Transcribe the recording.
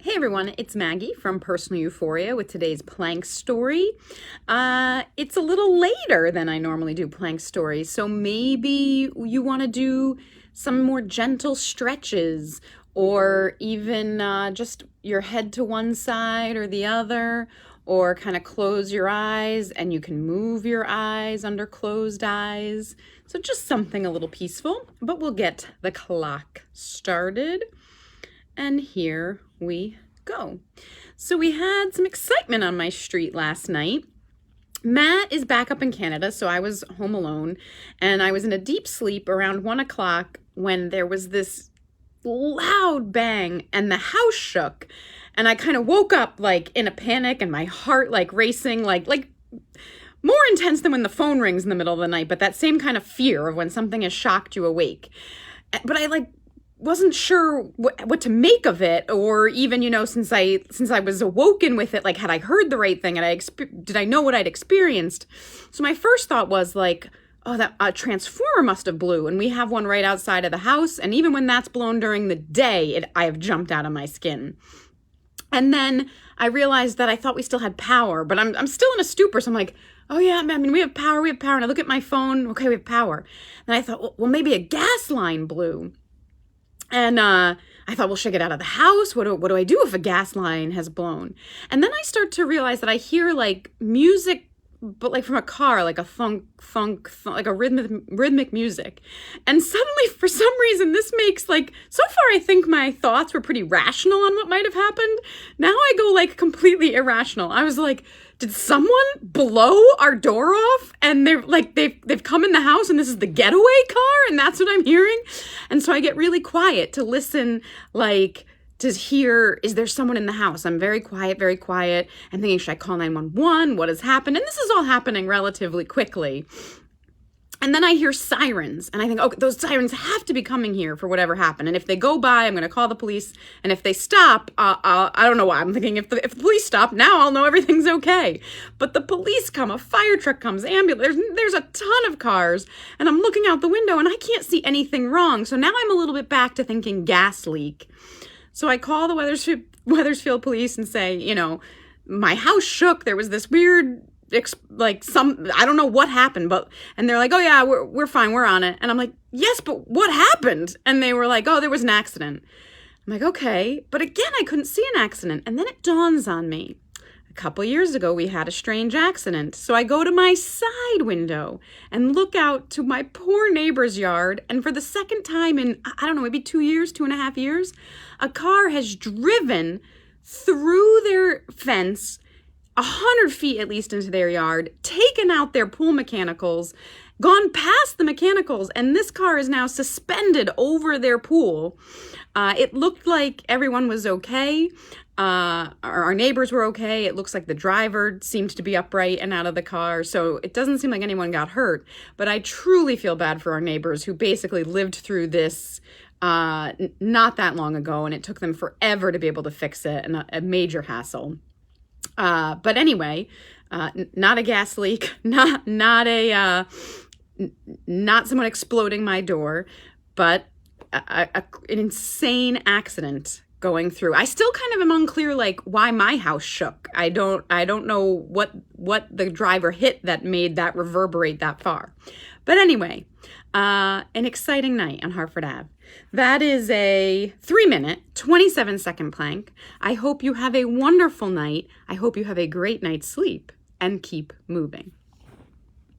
Hey everyone, it's Maggie from Personal Euphoria with today's plank story. It's a little later than I normally do plank stories, so maybe you want to do some more gentle stretches or even just your head to one side or the other, or kind of close your eyes and you can move your eyes under closed eyes. So just something a little peaceful, but we'll get the clock started. And here we go. So we had some excitement on my street last night. Matt is back up in Canada, so I was home alone, and I was in a deep sleep around 1 o'clock when there was this loud bang and the house shook, and I kind of woke up like in a panic and my heart like racing, like more intense than when the phone rings in the middle of the night, but that same kind of fear of when something has shocked you awake. But I wasn't sure what to make of it, or even, since I was awoken with it, like, had I heard the right thing, and did I know what I'd experienced? So my first thought was like, oh, that a transformer must have blew, and we have one right outside of the house, and even when that's blown during the day, I have jumped out of my skin. And then I realized that I thought we still had power, but I'm still in a stupor, so I'm like, oh yeah, I mean, we have power, and I look at my phone, okay, we have power. And I thought, well, maybe a gas line blew. And I thought, well, should I get out of the house? What do I do if a gas line has blown? And then I start to realize that I hear like music, but like from a car, like a thunk, like a rhythmic music. And suddenly, for some reason, this makes so far I think my thoughts were pretty rational on what might have happened. Now I go like completely irrational. I was like, did someone blow our door off? And they've come in the house and this is the getaway car and that's what I'm hearing? And so I get really quiet to listen, to hear, is there someone in the house? I'm very quiet, and thinking, should I call 911? What has happened? And this is all happening relatively quickly. And then I hear sirens, and I think, okay, those sirens have to be coming here for whatever happened. And if they go by, I'm going to call the police. And if they stop, I don't know why. I'm thinking if the police stop, now I'll know everything's okay. But the police come, a fire truck comes, ambulance. There's a ton of cars, and I'm looking out the window, and I can't see anything wrong. So now I'm a little bit back to thinking gas leak. So I call the Wethersfield police and say, my house shook. There was this weird, I don't know what happened, and they're like, oh yeah, we're fine. We're on it. And I'm like, yes, but what happened? And they were like, oh, there was an accident. I'm like, okay. But again, I couldn't see an accident. And then it dawns on me. A couple years ago, we had a strange accident. So I go to my side window and look out to my poor neighbor's yard. And for the second time in, I don't know, maybe 2.5 years, a car has driven through their fence 100 feet at least into their yard, taken out their pool mechanicals, gone past the mechanicals, and this car is now suspended over their pool. It looked like everyone was okay. Our neighbors were okay. It looks like the driver seemed to be upright and out of the car. So it doesn't seem like anyone got hurt. But I truly feel bad for our neighbors who basically lived through this not that long ago. And it took them forever to be able to fix it, and a major hassle. But anyway, not a gas leak, not someone exploding my door, but an insane accident going through. I still kind of am unclear, why my house shook. I don't know what the driver hit that made that reverberate that far. But anyway, an exciting night on Hartford Ave. That is a 3-minute, 27-second plank. I hope you have a wonderful night. I hope you have a great night's sleep, and keep moving.